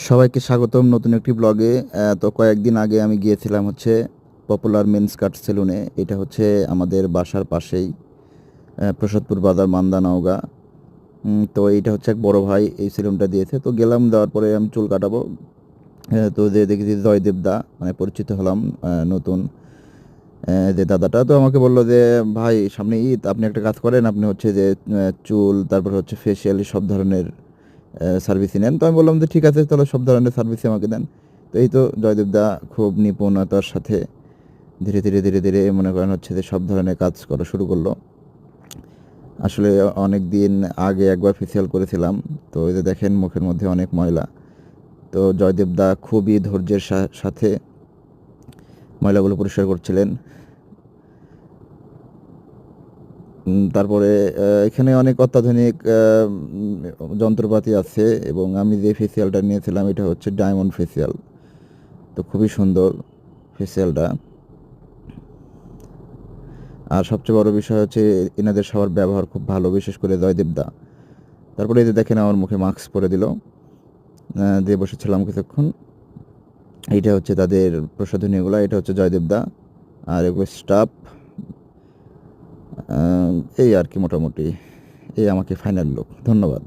সবাইকে স্বাগতম নতুন একটি ব্লগে। তো কয়েকদিন আগে আমি গিয়েছিলাম হচ্ছে পপুলার মেন্স কাট সেলুনে। এটা হচ্ছে আমাদের বাসার পাশেই, প্রসাদপুর বাজার, মান্দা, নওগাঁ। তো এইটা হচ্ছে এক বড় ভাই এই সেলুনটা দিয়েছে। তো গেলাম, দেওয়ার পরে আমি চুল কাটাবো। তো যে দেখেছি জয়দেব দা, মানে পরিচিত হলাম নতুন। যে দাদাটা তো আমাকে বলল যে, ভাই সামনে ঈদ, আপনি একটা কাজ করেন, আপনি হচ্ছে যে চুল, তারপর হচ্ছে ফেসিয়াল, সব ধরনের সার্ভিসই নেন। তো আমি বললাম যে ঠিক আছে, তাহলে সব ধরনের সার্ভিসই আমাকে দেন। তো এই তো জয়দেব দা খুব নিপুণতার সাথে ধীরে ধীরে ধীরে ধীরে মনে করেন হচ্ছে যে সব ধরনের কাজ করা শুরু করলো। আসলে অনেক দিন আগে একবার ফেসিয়াল করেছিলাম। তো এই যে দেখেন মুখের মধ্যে অনেক ময়লা। তো জয়দেব দা খুবই ধৈর্যের সাথে ময়লাগুলো পরিষ্কার করছিলেন। তারপরে এখানে অনেক অত্যাধুনিক যন্ত্রপাতি আছে, এবং আমি যে ফেসিয়ালটা নিয়েছিলাম এটা হচ্ছে ডায়মন্ড ফেসিয়াল। তো খুবই সুন্দর ফেসিয়ালটা। আর সবচেয়ে বড় বিষয় হচ্ছে এনাদের সবার ব্যবহার খুব ভালো, বিশেষ করে জয়দেব দা। তারপরে এই যে দেখেন আমার মুখে মাস্ক পরে দিল, দিয়ে বসেছিলাম কিছুক্ষণ। এইটা হচ্ছে তাদের প্রসাধনীগুলো, এটা হচ্ছে জয়দেব দা, আর এগুলো স্টাফ। এই আর কি, মোটামুটি এই আমাকে ফাইনাল লুক। ধন্যবাদ।